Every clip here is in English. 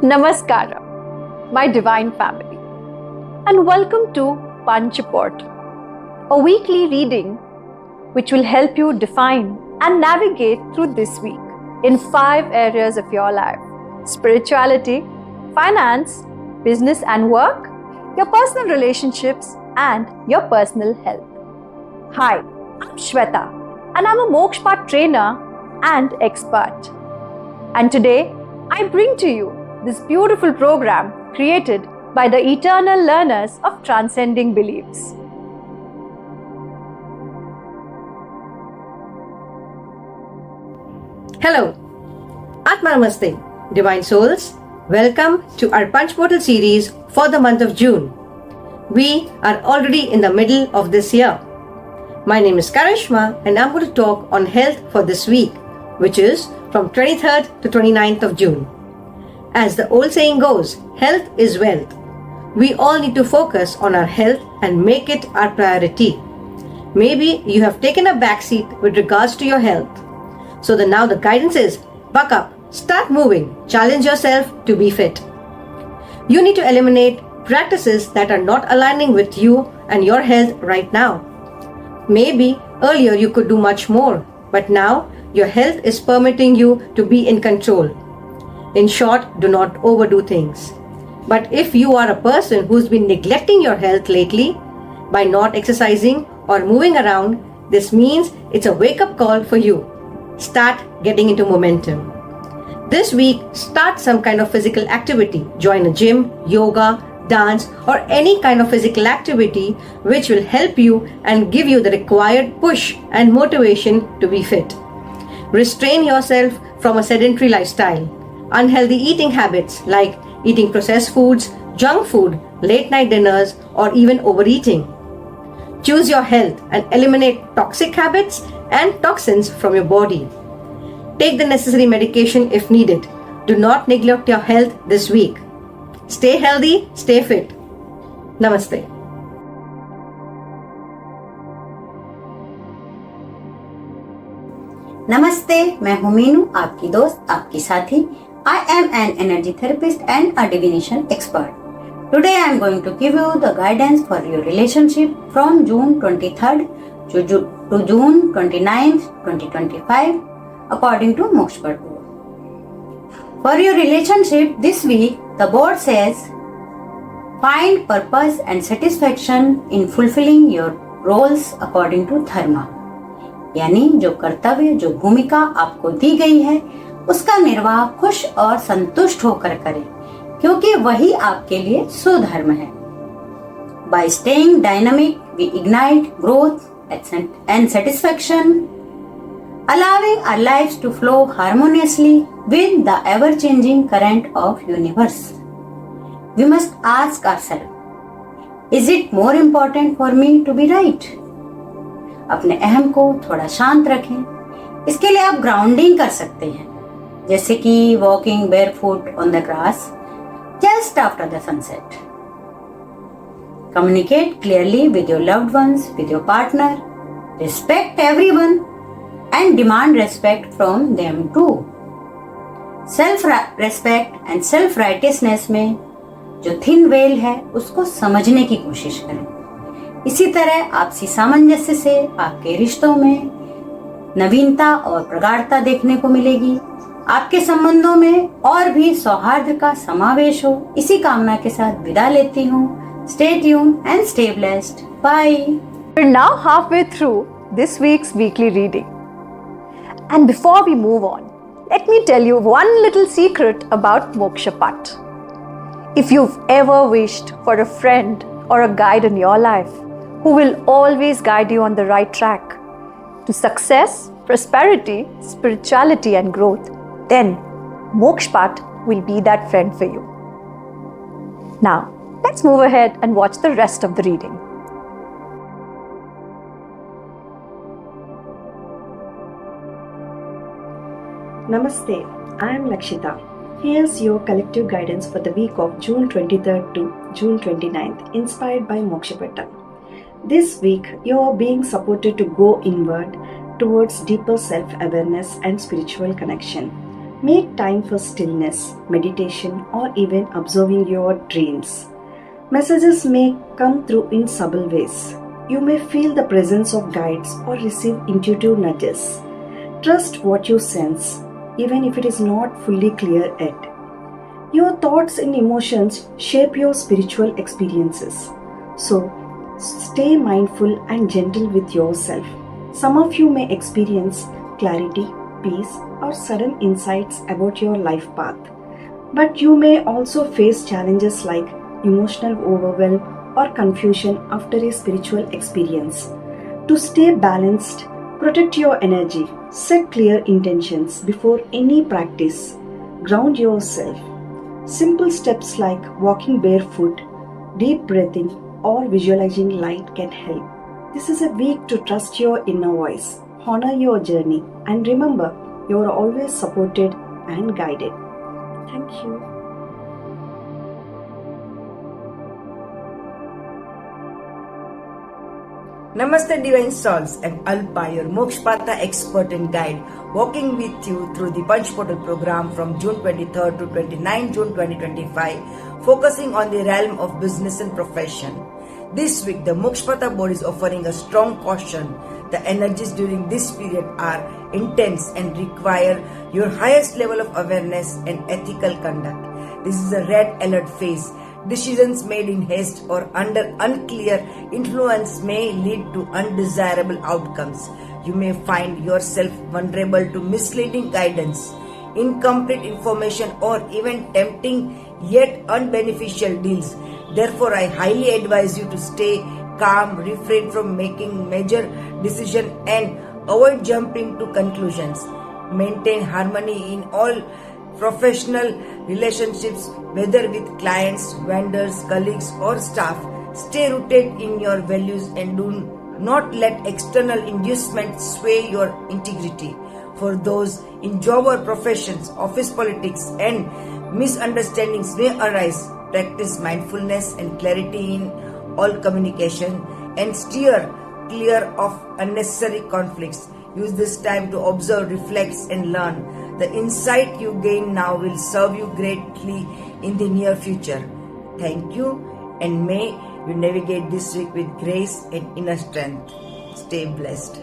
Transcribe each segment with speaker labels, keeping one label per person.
Speaker 1: Namaskara, my divine family, and welcome to Panchaport, a weekly reading which will help you define and navigate through this week in 5 areas of your life: spirituality, finance, business and work, your personal relationships, and your personal health. Hi, I'm Shweta, and I'm a Mokshpat trainer and expert. And today, I bring to you this beautiful program created by the eternal learners of transcending beliefs.
Speaker 2: Hello, Atma Namaste, Divine Souls. Welcome to our Punch Portal series for the month of June. We are already in the middle of this year. My name is Karishma and I'm going to talk on health for this week, which is from 23rd to 29th of June. As the old saying goes, health is wealth. We all need to focus on our health and make it our priority. Maybe you have taken a backseat with regards to your health. So now the guidance is, buck up, start moving, challenge yourself to be fit. You need to eliminate practices that are not aligning with you and your health right now. Maybe earlier you could do much more, but now your health is permitting you to be in control. In short, do not overdo things. But if you are a person who's been neglecting your health lately by not exercising or moving around, this means it's a wake-up call for you. Start getting into momentum. This week, start some kind of physical activity. Join a gym, yoga, dance, or any kind of physical activity which will help you and give you the required push and motivation to be fit. Restrain yourself from a sedentary lifestyle. Unhealthy eating habits like eating processed foods, junk food, late night dinners, or even overeating. Choose your health and eliminate toxic habits and toxins from your body. Take the necessary medication if needed. Do not neglect your health this week. Stay healthy, stay fit. Namaste.
Speaker 3: नमस्ते, मैं हूँ मीनू, आपकी दोस्त, आपकी साथी. I am an energy therapist and a divination expert. Today I am going to give you the guidance for your relationship from June 23rd to June 29th, 2025 according to Mokshpat board. For your relationship this week, the board says, find purpose and satisfaction in fulfilling your roles according to dharma. यानी जो कर्तव्य, जो भूमिका आपको दी गई है, उसका निर्वाह खुश और संतुष्ट होकर करें, क्योंकि वही आपके लिए सुधर्म है. By staying dynamic, we ignite growth and satisfaction, allowing our lives to flow harmoniously with the ever-changing current of universe. We must ask ourselves, is it more important for me to be right? अपने अहम को थोड़ा शांत रखें. इसके लिए आप grounding कर सकते हैं, जैसे कि walking barefoot on the grass just after the sunset. Communicate clearly with your loved ones, with your partner. Respect everyone and demand respect from them too. Self-respect and self-righteousness में जो thin veil है, उसको समझने की कोशिश करें. इसी तरह आपसी सामंजस्य से आपके रिश्तों में नवीनता और प्रगाढ़ता देखने को मिलेगी. आपके संबंधों में और भी सौहार्द का समावेश हो, इसी कामना के साथ विदा लेती हूँ. Stay tuned and stay blessed. Bye.
Speaker 1: We're now halfway through this week's weekly reading. And before we move on, let me tell you one little secret about Mokshapat. If you've ever wished for a friend or a guide in your life who will always guide you on the right track to success, prosperity, spirituality and growth, then Mokshpat will be that friend for you. Now, let's move ahead and watch the rest of the reading.
Speaker 4: Namaste, I am Lakshita. Here's your collective guidance for the week of June 23rd to June 29th, inspired by Mokshapata. This week, you are being supported to go inward towards deeper self-awareness and spiritual connection. Make time for stillness, meditation, or even observing your dreams. Messages may come through in subtle ways. You may feel the presence of guides or receive intuitive nudges. Trust what you sense, even if it is not fully clear yet. Your thoughts and emotions shape your spiritual experiences. So, stay mindful and gentle with yourself. Some of you may experience clarity, peace, or sudden insights about your life path. But you may also face challenges like emotional overwhelm or confusion after a spiritual experience. To stay balanced, protect your energy, set clear intentions before any practice, ground yourself. Simple steps like walking barefoot, deep breathing, or visualizing light can help. This is a week to trust your inner voice, honor your journey, and remember you are always supported and guided. Thank you.
Speaker 5: Namaste Divine Souls, I'm Alpa, your Mokshpata expert and guide, walking with you through the Punch Portal program from June 23rd to 29 June 2025, focusing on the realm of business and profession. This week, the Mokshpata board is offering a strong caution. The energies during this period are intense and require your highest level of awareness and ethical conduct. This is a red alert phase. Decisions made in haste or under unclear influence may lead to undesirable outcomes. You may find yourself vulnerable to misleading guidance, incomplete information, or even tempting yet unbeneficial deals. Therefore, I highly advise you to stay calm, refrain from making major decisions, and avoid jumping to conclusions. Maintain harmony in all professional relationships, whether with clients, vendors, colleagues, or staff. Stay rooted in your values and do not let external inducements sway your integrity. For those in job or professions, office politics, and misunderstandings may arise. Practice mindfulness and clarity in all communication and steer clear of unnecessary conflicts. Use this time to observe, reflect, and learn. The insight you gain now will serve you greatly in the near future. Thank you, and may you navigate this week with grace and inner strength. Stay blessed.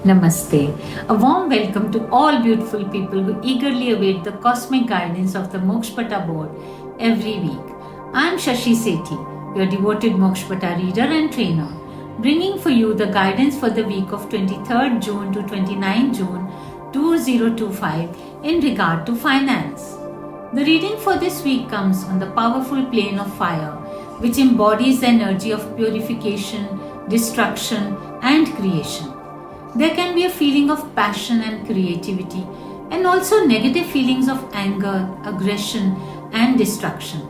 Speaker 6: Namaste. A warm welcome to all beautiful people who eagerly await the cosmic guidance of the Mokshpata board every week. I am Shashi Sethi, your devoted Mokshpata reader and trainer, bringing for you the guidance for the week of 23rd June to 29 June 2025 in regard to finance. The reading for this week comes on the powerful plane of fire, which embodies the energy of purification, destruction, and creation. There can be a feeling of passion and creativity, and also negative feelings of anger, aggression, and destruction.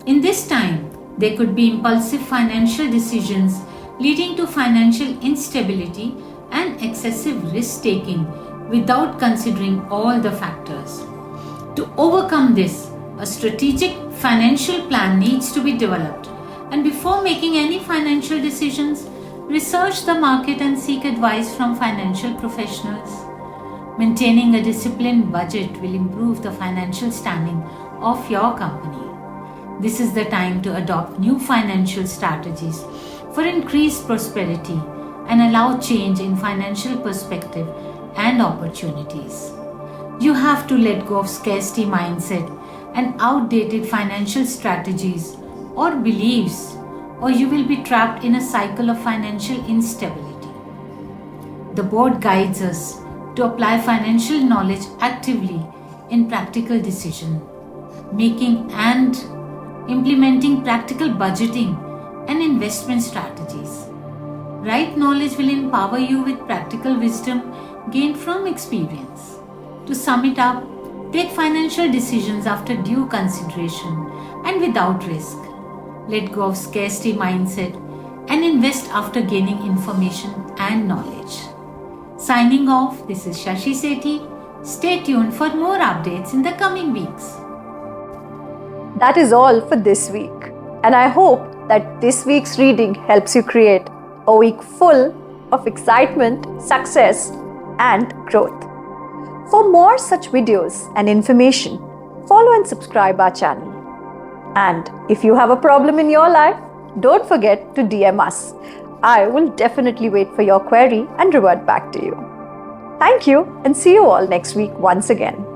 Speaker 6: In this time, there could be impulsive financial decisions leading to financial instability and excessive risk-taking without considering all the factors. To overcome this, a strategic financial plan needs to be developed, and before making any financial decisions, research the market and seek advice from financial professionals. Maintaining a disciplined budget will improve the financial standing of your company. This is the time to adopt new financial strategies for increased prosperity and allow change in financial perspective and opportunities. You have to let go of scarcity mindset and outdated financial strategies or beliefs, or you will be trapped in a cycle of financial instability. The board guides us to apply financial knowledge actively in practical decision making and implementing practical budgeting and investment strategies. Right knowledge will empower you with practical wisdom gained from experience. To sum it up, take financial decisions after due consideration and without risk. Let go of scarcity mindset and invest after gaining information and knowledge. Signing off, this is Shashi Sethi. Stay tuned for more updates in the coming weeks.
Speaker 1: That is all for this week, and I hope that this week's reading helps you create a week full of excitement, success, and growth. For more such videos and information, follow and subscribe our channel. And if you have a problem in your life, don't forget to DM us. I will definitely wait for your query and revert back to you. Thank you and see you all next week once again.